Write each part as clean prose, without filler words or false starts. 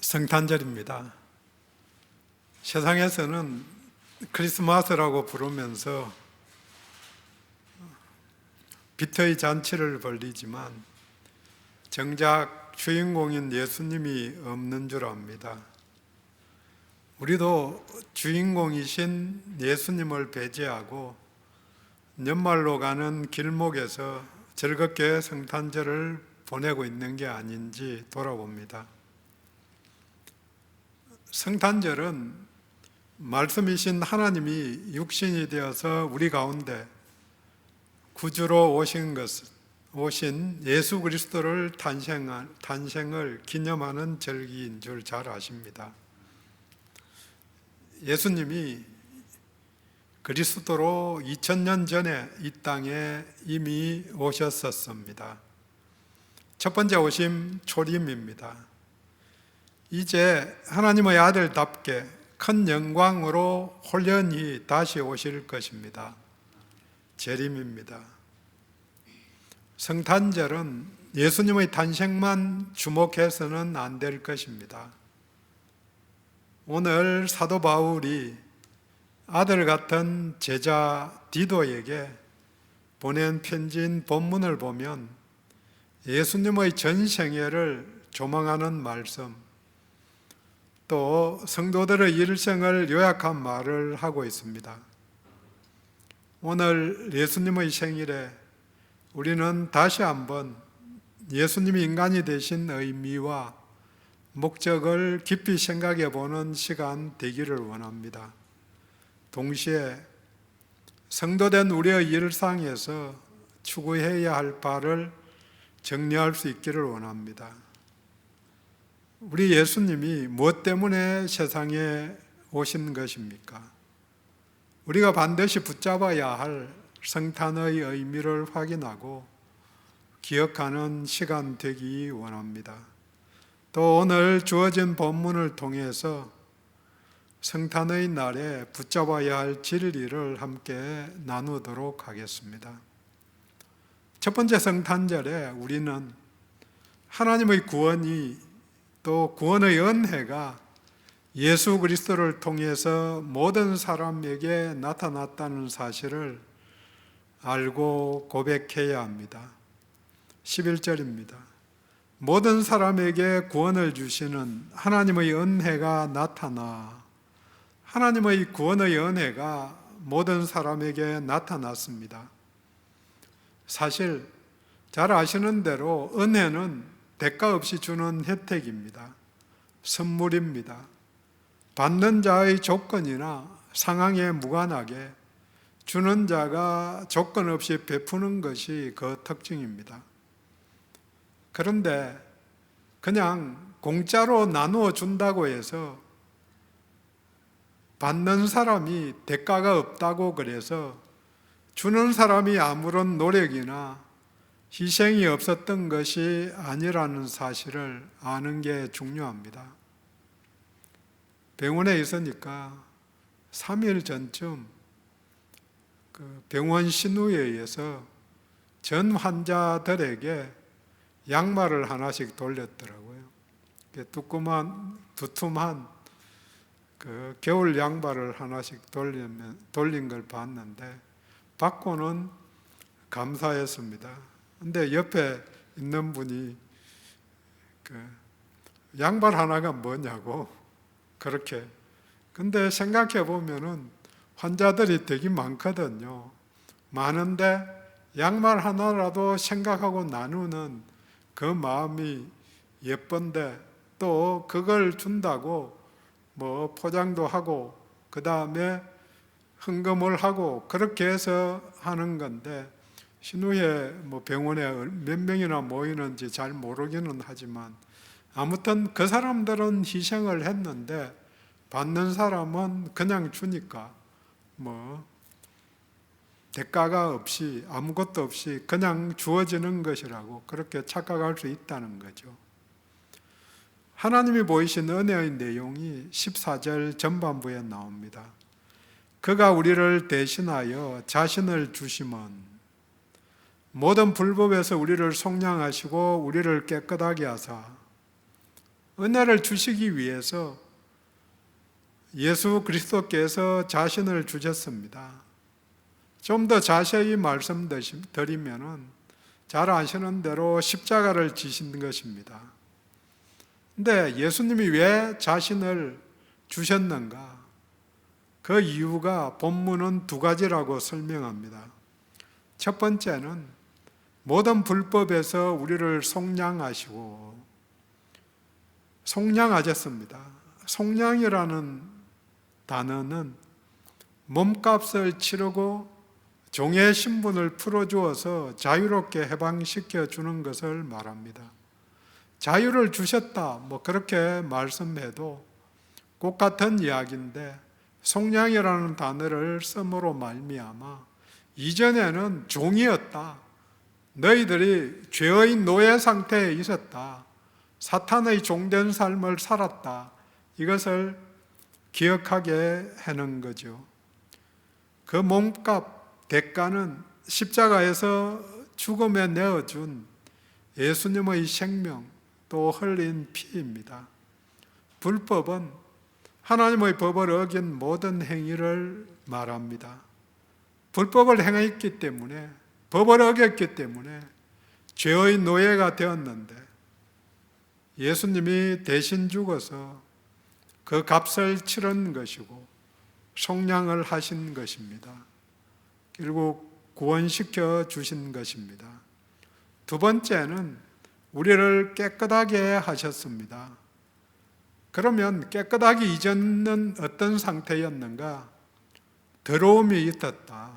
성탄절입니다. 세상에서는 크리스마스라고 부르면서 빛의 잔치를 벌이지만 정작 주인공인 예수님이 없는 줄 압니다. 우리도 주인공이신 예수님을 배제하고 연말로 가는 길목에서 즐겁게 성탄절을 보내고 있는 게 아닌지 돌아봅니다. 성탄절은 말씀이신 하나님이 육신이 되어서 우리 가운데 구주로 오신 예수 그리스도를 탄생을 기념하는 절기인 줄 잘 아십니다. 예수님이 그리스도로 2000년 전에 이 땅에 이미 오셨었습니다. 첫 번째 오심 초림입니다. 이제 하나님의 아들답게 큰 영광으로 홀연히 다시 오실 것입니다. 재림입니다. 성탄절은 예수님의 탄생만 주목해서는 안 될 것입니다. 오늘 사도 바울이 아들 같은 제자 디도에게 보낸 편지인 본문을 보면 예수님의 전생애를 조망하는 말씀, 또 성도들의 일생을 요약한 말을 하고 있습니다. 오늘 예수님의 생일에 우리는 다시 한번 예수님이 인간이 되신 의미와 목적을 깊이 생각해 보는 시간 되기를 원합니다. 동시에 성도된 우리의 일상에서 추구해야 할 바를 정리할 수 있기를 원합니다. 우리 예수님이 무엇 때문에 세상에 오신 것입니까? 우리가 반드시 붙잡아야 할 성탄의 의미를 확인하고 기억하는 시간 되기 원합니다. 또 오늘 주어진 본문을 통해서 성탄의 날에 붙잡아야 할 진리를 함께 나누도록 하겠습니다. 첫 번째 성탄절에 우리는 하나님의 구원이 또 구원의 은혜가 예수 그리스도를 통해서 모든 사람에게 나타났다는 사실을 알고 고백해야 합니다. 11절입니다. 모든 사람에게 구원을 주시는 하나님의 은혜가 나타나 하나님의 구원의 은혜가 모든 사람에게 나타났습니다. 사실 잘 아시는 대로 은혜는 대가 없이 주는 혜택입니다. 선물입니다. 받는 자의 조건이나 상황에 무관하게 주는 자가 조건 없이 베푸는 것이 그 특징입니다. 그런데 그냥 공짜로 나누어 준다고 해서 받는 사람이 대가가 없다고 그래서 주는 사람이 아무런 노력이나 희생이 없었던 것이 아니라는 사실을 아는 게 중요합니다. 병원에 있으니까 3일 전쯤 병원 신우에 의해서 전 환자들에게 양말을 하나씩 돌렸더라고요. 두툼한 겨울 양말을 하나씩 돌린 걸 봤는데 받고는 감사했습니다. 근데 옆에 있는 분이 양말 하나가 뭐냐고 그렇게. 근데 생각해 보면은 환자들이 되게 많거든요. 많은데 양말 하나라도 생각하고 나누는 그 마음이 예쁜데 또 그걸 준다고 뭐 포장도 하고 그 다음에 헌금을 하고 그렇게 해서 하는 건데 신우에 병원에 몇 명이나 모이는지 잘 모르기는 하지만 아무튼 그 사람들은 희생을 했는데 받는 사람은 그냥 주니까 대가가 없이 아무것도 없이 그냥 주어지는 것이라고 그렇게 착각할 수 있다는 거죠. 하나님이 보이신 은혜의 내용이 14절 전반부에 나옵니다. 그가 우리를 대신하여 자신을 주심은 모든 불법에서 우리를 속량하시고 우리를 깨끗하게 하사 은혜를 주시기 위해서 예수 그리스도께서 자신을 주셨습니다. 좀 더 자세히 말씀드리면은 잘 아시는 대로 십자가를 지신 것입니다. 근데 예수님이 왜 자신을 주셨는가? 그 이유가 본문은 두 가지라고 설명합니다. 첫 번째는 모든 불법에서 우리를 속량하셨습니다. 속량이라는 단어는 몸값을 치르고 종의 신분을 풀어주어서 자유롭게 해방시켜 주는 것을 말합니다. 자유를 주셨다, 그렇게 말씀해도 꼭 같은 이야기인데, 속량이라는 단어를 씀으로 말미암아 이전에는 종이었다, 너희들이 죄의 노예 상태에 있었다, 사탄의 종된 삶을 살았다, 이것을 기억하게 하는 거죠. 그 몸값, 대가는 십자가에서 죽음에 내어준 예수님의 생명, 또 흘린 피입니다. 불법은 하나님의 법을 어긴 모든 행위를 말합니다. 불법을 행했기 때문에, 법을 어겼기 때문에 죄의 노예가 되었는데, 예수님이 대신 죽어서 그 값을 치른 것이고 속량을 하신 것입니다. 결국 구원시켜 주신 것입니다. 두 번째는 우리를 깨끗하게 하셨습니다. 그러면 깨끗하기 이전은 어떤 상태였는가? 더러움이 있었다,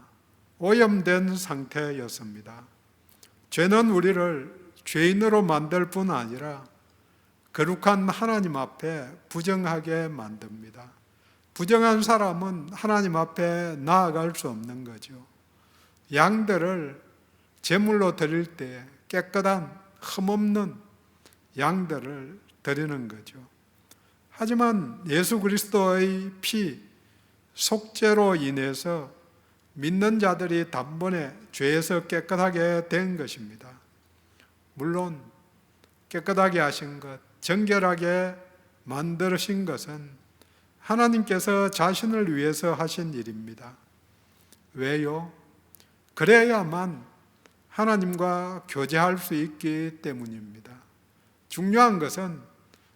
오염된 상태였습니다. 죄는 우리를 죄인으로 만들 뿐 아니라 거룩한 하나님 앞에 부정하게 만듭니다. 부정한 사람은 하나님 앞에 나아갈 수 없는 거죠. 양들을 제물로 드릴 때 깨끗한 흠없는 양들을 드리는 거죠. 하지만 예수 그리스도의 피, 속죄로 인해서 믿는 자들이 단번에 죄에서 깨끗하게 된 것입니다. 물론 깨끗하게 하신 것, 정결하게 만드신 것은 하나님께서 자신을 위해서 하신 일입니다. 왜요? 그래야만 하나님과 교제할 수 있기 때문입니다. 중요한 것은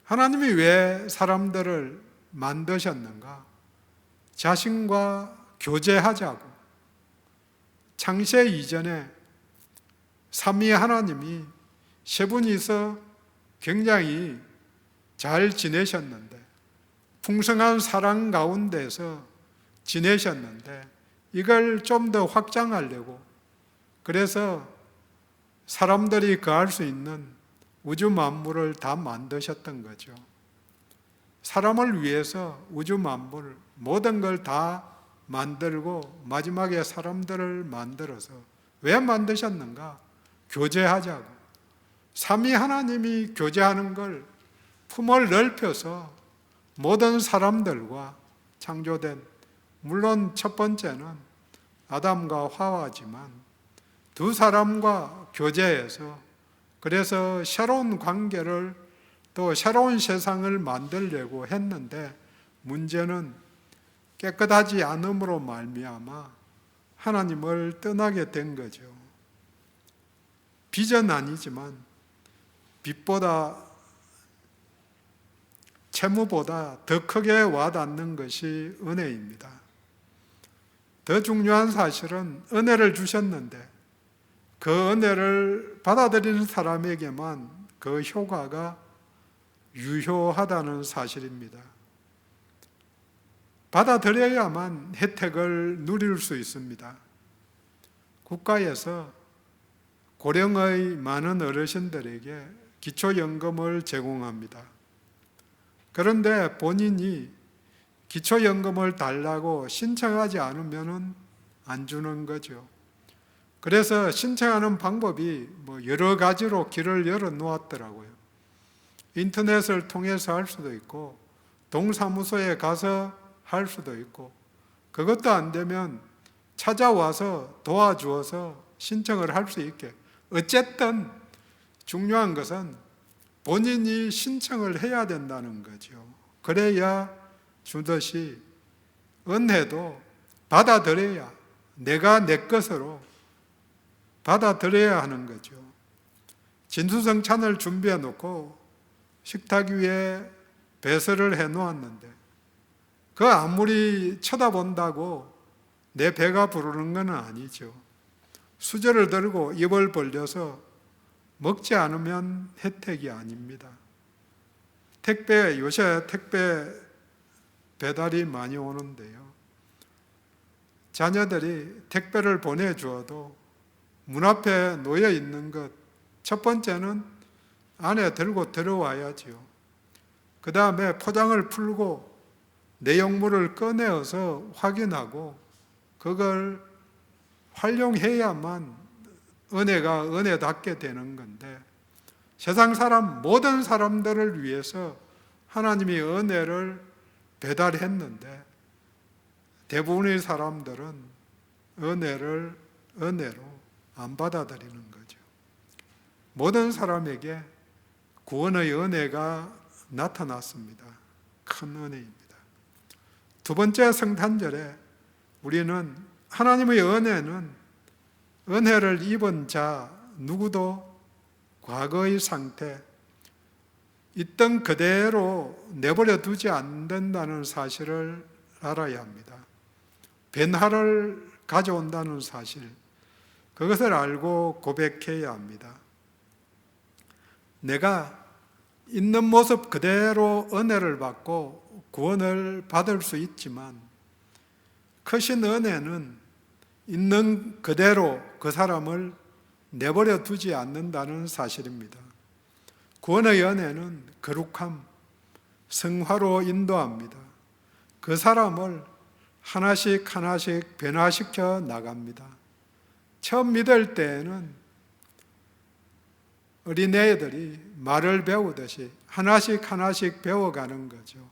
하나님이 왜 사람들을 만드셨는가? 자신과 교제하자고. 창세 이전에 삼위 하나님이 세 분이서 굉장히 잘 지내셨는데, 풍성한 사랑 가운데서 지내셨는데, 이걸 좀 더 확장하려고, 그래서 사람들이 거할 수 있는 우주 만물을 다 만드셨던 거죠. 사람을 위해서 우주 만물, 모든 걸 다 만들고 마지막에 사람들을 만들어서 왜 만드셨는가? 교제하자고. 삼위 하나님이 교제하는 걸 품을 넓혀서 모든 사람들과 창조된, 물론 첫 번째는 아담과 하와지만 두 사람과 교제해서, 그래서 새로운 관계를, 또 새로운 세상을 만들려고 했는데, 문제는 깨끗하지 않음으로 말미암아 하나님을 떠나게 된 거죠. 빚은 아니지만 빚보다, 채무보다 더 크게 와닿는 것이 은혜입니다. 더 중요한 사실은 은혜를 주셨는데 그 은혜를 받아들이는 사람에게만 그 효과가 유효하다는 사실입니다. 받아들여야만 혜택을 누릴 수 있습니다. 국가에서 고령의 많은 어르신들에게 기초연금을 제공합니다. 그런데 본인이 기초연금을 달라고 신청하지 않으면 안 주는 거죠. 그래서 신청하는 방법이 여러 가지로 길을 열어 놓았더라고요. 인터넷을 통해서 할 수도 있고, 동사무소에 가서 할 수도 있고, 그것도 안 되면 찾아와서 도와주어서 신청을 할 수 있게. 어쨌든 중요한 것은 본인이 신청을 해야 된다는 거죠. 그래야 주듯이 은혜도 받아들여야, 내가 내 것으로 받아들여야 하는 거죠. 진수성찬을 준비해 놓고 식탁 위에 배설을 해 놓았는데 그 아무리 쳐다본다고 내 배가 부르는 건 아니죠. 수저를 들고 입을 벌려서 먹지 않으면 혜택이 아닙니다. 요새 택배 배달이 많이 오는데요. 자녀들이 택배를 보내주어도 문 앞에 놓여 있는 것, 첫 번째는 안에 들고 들어와야지요. 그 다음에 포장을 풀고 내용물을 꺼내어서 확인하고 그걸 활용해야만 은혜가 은혜답게 되는 건데, 세상 사람, 모든 사람들을 위해서 하나님이 은혜를 배달했는데 대부분의 사람들은 은혜를 은혜로 안 받아들이는 거죠. 모든 사람에게 구원의 은혜가 나타났습니다. 큰 은혜입니다. 두 번째 성탄절에 우리는 하나님의 은혜는 은혜를 입은 자 누구도 과거의 상태, 있던 그대로 내버려 두지 않는다는 사실을 알아야 합니다. 변화를 가져온다는 사실, 그것을 알고 고백해야 합니다. 내가 있는 모습 그대로 은혜를 받고 구원을 받을 수 있지만 크신 은혜는 있는 그대로 그 사람을 내버려 두지 않는다는 사실입니다. 구원의 은혜는 거룩함, 성화로 인도합니다. 그 사람을 하나씩 하나씩 변화시켜 나갑니다. 처음 믿을 때에는 어린애들이 말을 배우듯이 하나씩 하나씩 배워가는 거죠.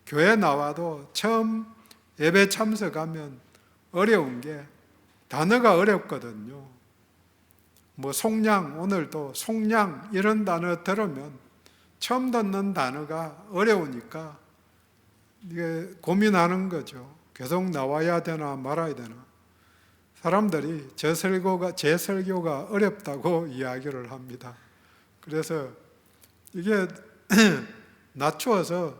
교회 나와도 처음 예배 참석하면 어려운 게 단어가 어렵거든요. 뭐 속량, 오늘도 속량 이런 단어 들으면 처음 듣는 단어가 어려우니까 이게 고민하는 거죠. 계속 나와야 되나 말아야 되나. 사람들이 제 설교가 어렵다고 이야기를 합니다. 그래서 이게 낮추어서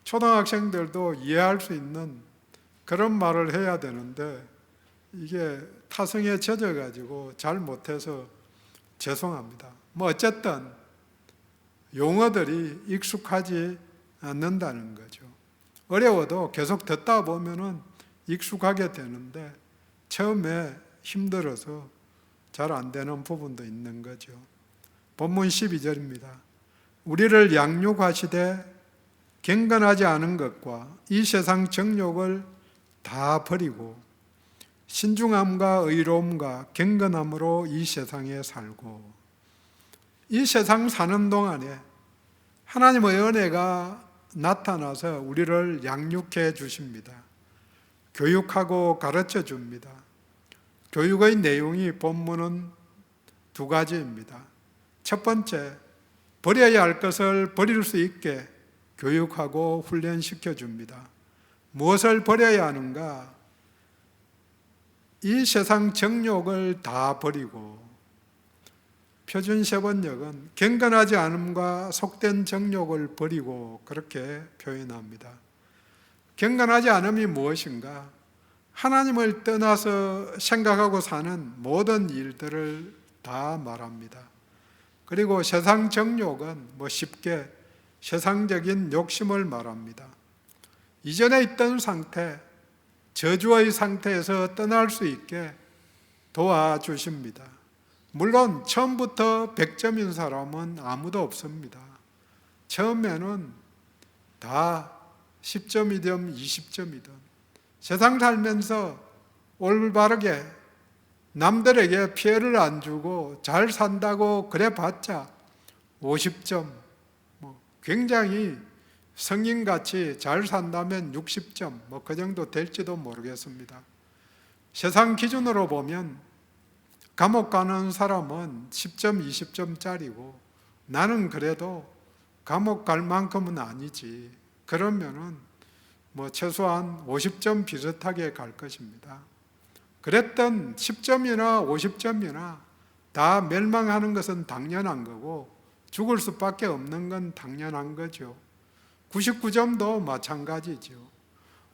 초등학생들도 이해할 수 있는 그런 말을 해야 되는데 이게 타성에 젖어가지고 잘 못해서 죄송합니다. 뭐 어쨌든 용어들이 익숙하지 않는다는 거죠. 어려워도 계속 듣다 보면은 익숙하게 되는데 처음에 힘들어서 잘 안 되는 부분도 있는 거죠. 본문 12절입니다. 우리를 양육하시되 경건하지 않은 것과 이 세상 정욕을 다 버리고 신중함과 의로움과 경건함으로 이 세상에 살고, 이 세상 사는 동안에 하나님의 은혜가 나타나서 우리를 양육해 주십니다. 교육하고 가르쳐 줍니다. 교육의 내용이 본문은 두 가지입니다. 첫 번째, 버려야 할 것을 버릴 수 있게 교육하고 훈련시켜 줍니다. 무엇을 버려야 하는가? 이 세상 정욕을 다 버리고, 표준 세번역은 경건하지 않음과 속된 정욕을 버리고 그렇게 표현합니다. 경건하지 않음이 무엇인가? 하나님을 떠나서 생각하고 사는 모든 일들을 다 말합니다. 그리고 세상 정욕은 쉽게 세상적인 욕심을 말합니다. 이전에 있던 상태, 저주의 상태에서 떠날 수 있게 도와주십니다. 물론 처음부터 100점인 사람은 아무도 없습니다. 처음에는 다 10점이든 20점이든 세상 살면서 올바르게 남들에게 피해를 안 주고 잘 산다고 그래봤자 50점, 굉장히 성인같이 잘 산다면 60점, 그 정도 될지도 모르겠습니다. 세상 기준으로 보면 감옥 가는 사람은 10점, 20점짜리고 나는 그래도 감옥 갈 만큼은 아니지. 그러면은 최소한 50점 비슷하게 갈 것입니다. 그랬던 10점이나 50점이나 다 멸망하는 것은 당연한 거고 죽을 수밖에 없는 건 당연한 거죠. 99점도 마찬가지죠.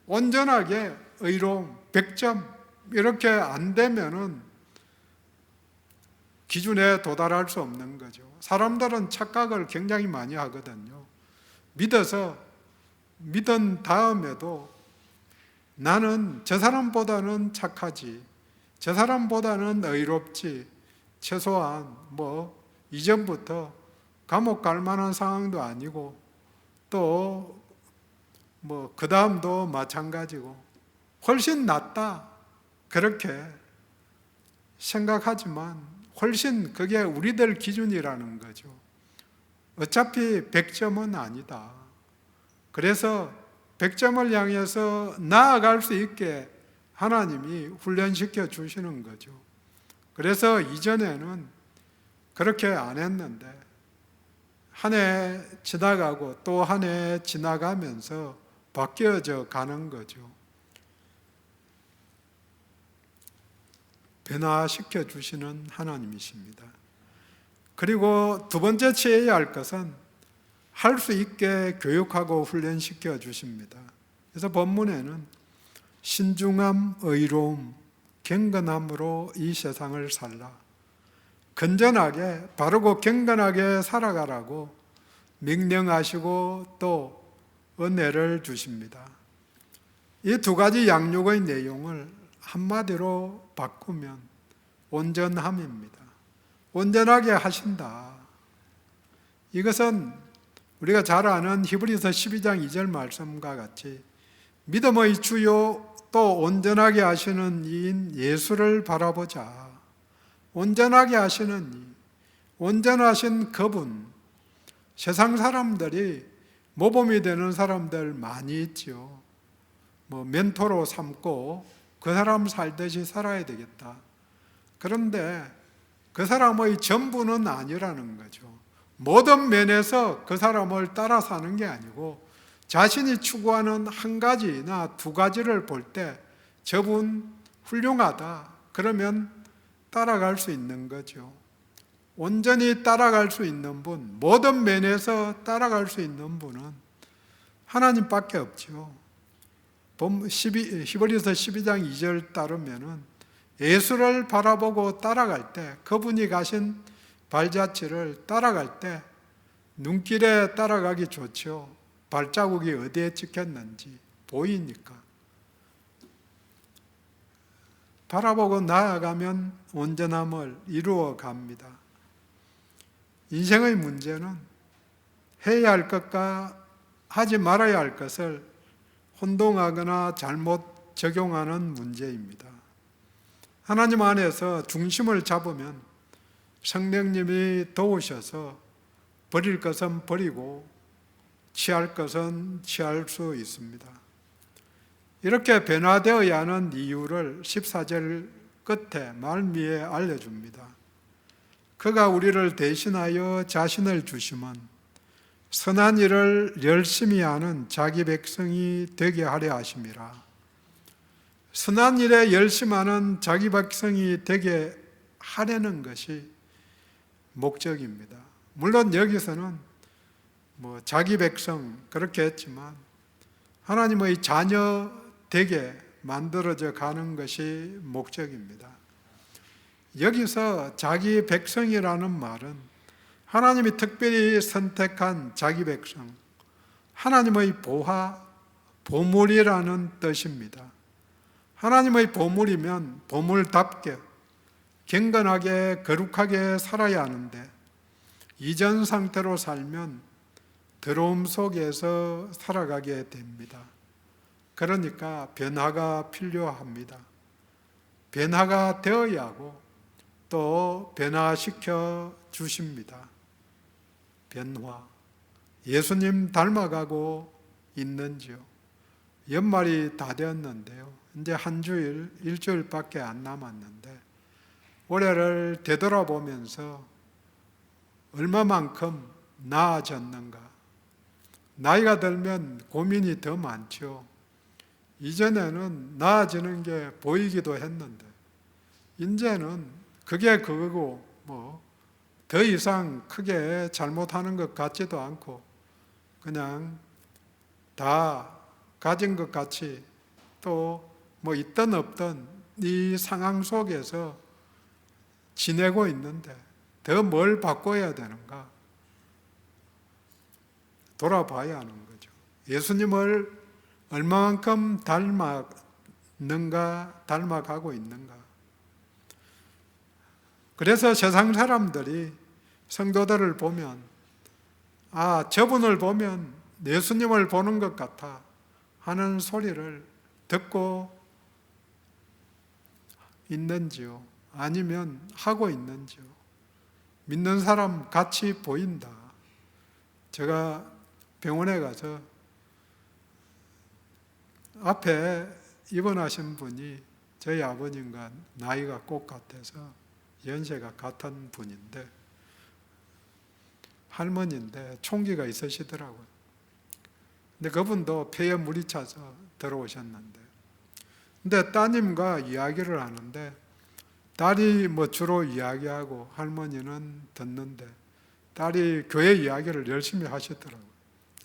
온전하게 의로움 100점 이렇게 안 되면은 기준에 도달할 수 없는 거죠. 사람들은 착각을 굉장히 많이 하거든요. 믿은 다음에도 나는 저 사람보다는 착하지, 저 사람보다는 의롭지, 최소한 이전부터 감옥 갈 만한 상황도 아니고 또 그 다음도 마찬가지고 훨씬 낫다 그렇게 생각하지만 훨씬 그게 우리들 기준이라는 거죠. 어차피 100점은 아니다. 그래서 100점을 향해서 나아갈 수 있게 하나님이 훈련시켜 주시는 거죠. 그래서 이전에는 그렇게 안 했는데 한 해 지나가고 또 한 해 지나가면서 바뀌어져 가는 거죠. 변화시켜 주시는 하나님이십니다. 그리고 두 번째 취해야 할 것은 할 수 있게 교육하고 훈련시켜 주십니다. 그래서 본문에는 신중함, 의로움, 경건함으로 이 세상을 살라. 건전하게, 바르고 경건하게 살아가라고 명령하시고 또 은혜를 주십니다. 이 두 가지 양육의 내용을 한마디로 바꾸면 온전함입니다. 온전하게 하신다. 이것은 우리가 잘 아는 히브리서 12장 2절 말씀과 같이 믿음의 주요 또 온전하게 하시는 이인 예수를 바라보자. 온전하게 하시는 이, 온전하신 그분. 세상 사람들이 모범이 되는 사람들 많이 있죠. 멘토로 삼고 그 사람 살듯이 살아야 되겠다. 그런데 그 사람의 전부는 아니라는 거죠. 모든 면에서 그 사람을 따라 사는 게 아니고 자신이 추구하는 한 가지나 두 가지를 볼 때 저분 훌륭하다. 그러면 따라갈 수 있는 거죠. 온전히 따라갈 수 있는 분, 모든 면에서 따라갈 수 있는 분은 하나님밖에 없죠. 히브리서 12장 2절 따르면은 예수를 바라보고 따라갈 때 그분이 가신 발자취를 따라갈 때 눈길에 따라가기 좋죠. 발자국이 어디에 찍혔는지 보이니까. 바라보고 나아가면 온전함을 이루어 갑니다. 인생의 문제는 해야 할 것과 하지 말아야 할 것을 혼동하거나 잘못 적용하는 문제입니다. 하나님 안에서 중심을 잡으면 성령님이 도우셔서 버릴 것은 버리고 취할 것은 취할 수 있습니다. 이렇게 변화되어야 하는 이유를 14절 끝에 말미에 알려줍니다. 그가 우리를 대신하여 자신을 주심은 선한 일을 열심히 하는 자기 백성이 되게 하려 하심이라. 선한 일에 열심하는 자기 백성이 되게 하려는 것이 목적입니다. 물론 여기서는 자기 백성 그렇게 했지만 하나님의 자녀 되게 만들어져 가는 것이 목적입니다. 여기서 자기 백성이라는 말은 하나님이 특별히 선택한 자기 백성, 하나님의 보물이라는 뜻입니다. 하나님의 보물이면 보물답게 경건하게 거룩하게 살아야 하는데 이전 상태로 살면 더러움 속에서 살아가게 됩니다. 그러니까 변화가 필요합니다. 변화가 되어야 하고 또 변화시켜 주십니다. 변화. 예수님 닮아가고 있는지요? 연말이 다 되었는데요. 이제 한 주일, 일주일밖에 안 남았는데 올해를 되돌아보면서 얼마만큼 나아졌는가. 나이가 들면 고민이 더 많죠. 이전에는 나아지는 게 보이기도 했는데 이제는 그게 그거고 더 이상 크게 잘못하는 것 같지도 않고 그냥 다 가진 것 같이 또 있든 없든 이 상황 속에서 지내고 있는데 더 뭘 바꿔야 되는가 돌아봐야 하는 거죠. 예수님을 얼마만큼 닮아가고 있는가. 그래서 세상 사람들이 성도들을 보면 저분을 보면 예수님을 보는 것 같아 하는 소리를 듣고 있는지요? 아니면 하고 있는지요? 믿는 사람 같이 보인다. 제가 병원에 가서 앞에 입원하신 분이 저희 아버님과 나이가 꼭 같아서 연세가 같은 분인데 할머니인데 총기가 있으시더라고요. 근데 그분도 폐에 물이 차서 들어오셨는데 근데 따님과 이야기를 하는데 딸이 주로 이야기하고 할머니는 듣는데 딸이 교회 이야기를 열심히 하시더라고요.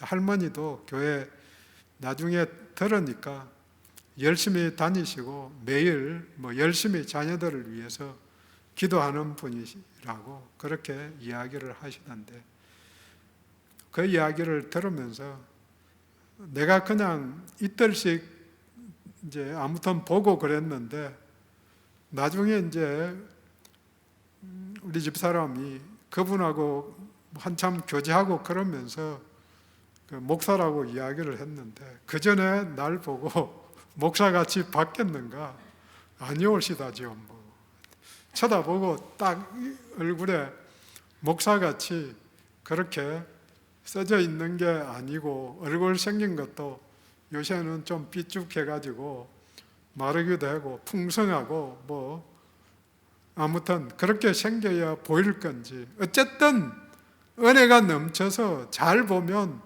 할머니도 교회 나중에 들으니까 열심히 다니시고 매일 열심히 자녀들을 위해서 기도하는 분이라고 그렇게 이야기를 하시던데 그 이야기를 들으면서 내가 그냥 이틀씩 이제 아무튼 보고 그랬는데 나중에 이제 우리 집사람이 그분하고 한참 교제하고 그러면서 그 목사라고 이야기를 했는데 그 전에 날 보고 목사같이 바뀌었는가? 아니올시다지요. 쳐다보고 딱 얼굴에 목사같이 그렇게 써져 있는 게 아니고 얼굴 생긴 것도 요새는 좀 삐죽해가지고 마르기도 하고 풍성하고 아무튼 그렇게 생겨야 보일 건지 어쨌든 은혜가 넘쳐서 잘 보면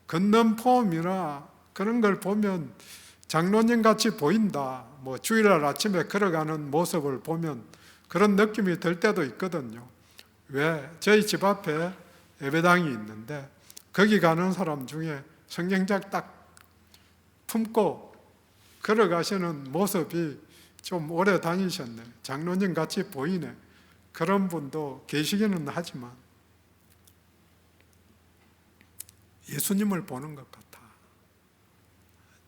걷는 폼이나 그런 걸 보면 장로님 같이 보인다. 주일날 아침에 걸어가는 모습을 보면 그런 느낌이 들 때도 있거든요. 왜? 저희 집 앞에 예배당이 있는데 거기 가는 사람 중에 성경책 딱 품고 걸어가시는 모습이 좀 오래 다니셨네. 장로님 같이 보이네. 그런 분도 계시기는 하지만 예수님을 보는 것 같아.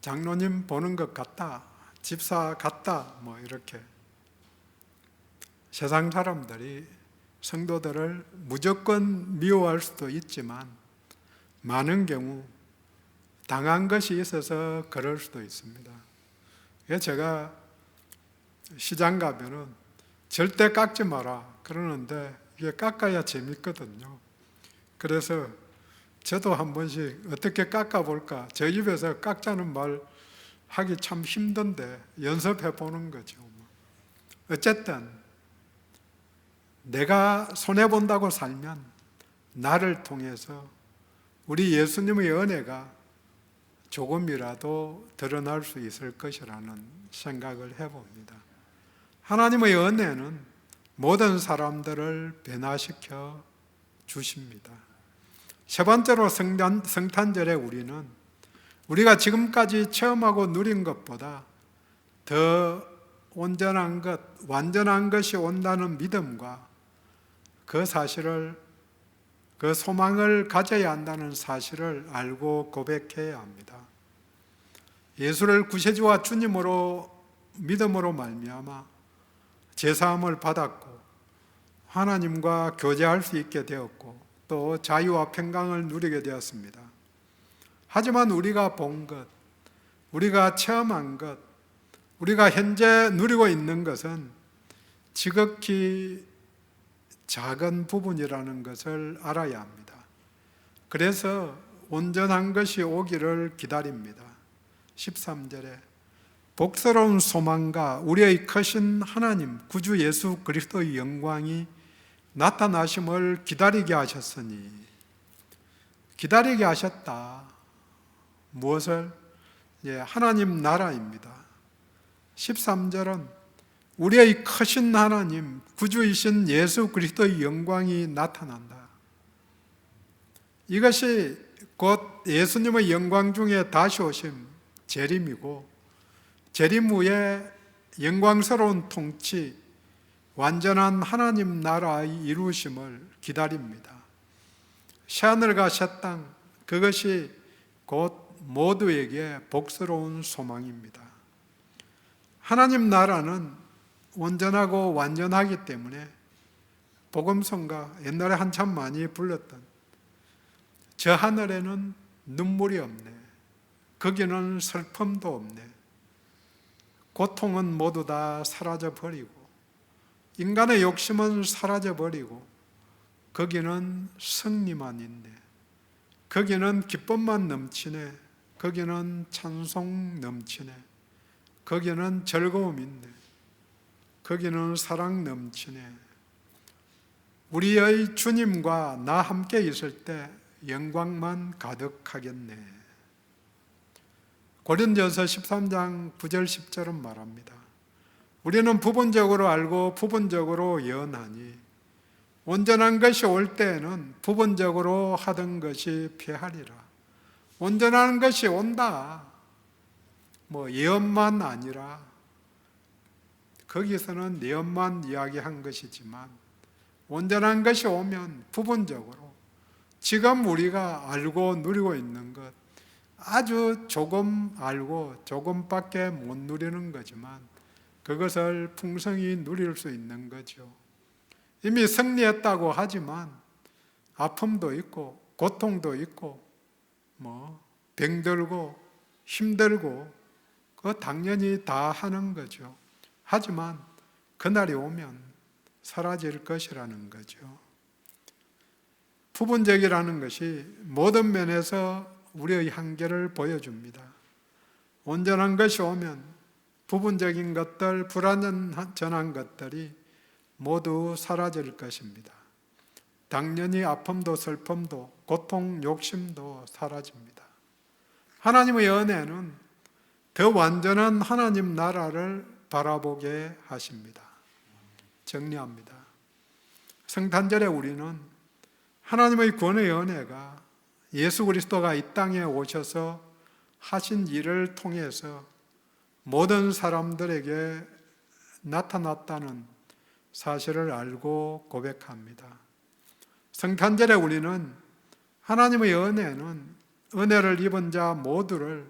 장로님 보는 것 같다. 집사 같다. 이렇게. 세상 사람들이 성도들을 무조건 미워할 수도 있지만 많은 경우 당한 것이 있어서 그럴 수도 있습니다. 제가 시장 가면은 절대 깎지 마라 그러는데 이게 깎아야 재밌거든요. 그래서 저도 한 번씩 어떻게 깎아볼까? 저 입에서 깎자는 말 하기 참 힘든데 연습해 보는 거죠. 어쨌든 내가 손해본다고 살면 나를 통해서 우리 예수님의 은혜가 조금이라도 드러날 수 있을 것이라는 생각을 해봅니다. 하나님의 은혜는 모든 사람들을 변화시켜 주십니다. 세 번째로 성탄절에 우리는 우리가 지금까지 체험하고 누린 것보다 더 온전한 것, 완전한 것이 온다는 믿음과 그 사실을, 그 소망을 가져야 한다는 사실을 알고 고백해야 합니다. 예수를 구세주와 주님으로 믿음으로 말미암아 제사함을 받았고 하나님과 교제할 수 있게 되었고 또 자유와 평강을 누리게 되었습니다. 하지만 우리가 본 것, 우리가 체험한 것, 우리가 현재 누리고 있는 것은 지극히 작은 부분이라는 것을 알아야 합니다. 그래서 온전한 것이 오기를 기다립니다. 13절에 복스러운 소망과 우리의 크신 하나님 구주 예수 그리스도의 영광이 나타나심을 기다리게 하셨으니, 기다리게 하셨다. 무엇을? 하나님 나라입니다. 13절은 우리의 크신 하나님, 구주이신 예수 그리스도의 영광이 나타난다. 이것이 곧 예수님의 영광 중에 다시 오심, 재림이고, 재림 후에 영광스러운 통치, 완전한 하나님 나라의 이루심을 기다립니다. 새하늘과 새 땅, 그것이 곧 모두에게 복스러운 소망입니다. 하나님 나라는 온전하고 완전하기 때문에 복음성가, 옛날에 한참 많이 불렀던 저 하늘에는 눈물이 없네, 거기는 슬픔도 없네, 고통은 모두 다 사라져버리고 인간의 욕심은 사라져버리고 거기는 승리만 있네, 거기는 기쁨만 넘치네, 거기는 찬송 넘치네, 거기는 즐거움 있네, 거기는 사랑 넘치네. 우리의 주님과 나 함께 있을 때 영광만 가득하겠네. 고린도전서 13장 9절 10절은 말합니다. 우리는 부분적으로 알고 부분적으로 예언하니 온전한 것이 올 때에는 부분적으로 하던 것이 패하리라. 온전한 것이 온다. 예언만 아니라, 거기서는 예언만 이야기한 것이지만 온전한 것이 오면 부분적으로 지금 우리가 알고 누리고 있는 것, 아주 조금 알고 조금밖에 못 누리는 거지만 그것을 풍성히 누릴 수 있는 거죠. 이미 승리했다고 하지만 아픔도 있고 고통도 있고 병들고 힘들고 그거 당연히 다 하는 거죠. 하지만 그날이 오면 사라질 것이라는 거죠. 부분적이라는 것이 모든 면에서 우리의 한계를 보여줍니다. 온전한 것이 오면 부분적인 것들, 불완전한 것들이 모두 사라질 것입니다. 당연히 아픔도 슬픔도 고통, 욕심도 사라집니다. 하나님의 은혜는 더 완전한 하나님 나라를 바라보게 하십니다. 정리합니다. 성탄절에 우리는 하나님의 구원의 은혜가 예수 그리스도가 이 땅에 오셔서 하신 일을 통해서 모든 사람들에게 나타났다는 사실을 알고 고백합니다. 성탄절에 우리는 하나님의 은혜는 은혜를 입은 자 모두를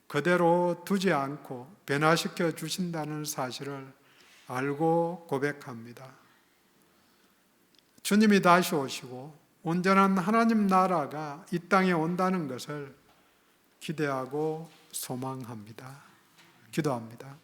그대로 두지 않고 변화시켜 주신다는 사실을 알고 고백합니다. 주님이 다시 오시고 온전한 하나님 나라가 이 땅에 온다는 것을 기대하고 소망합니다. 기도합니다.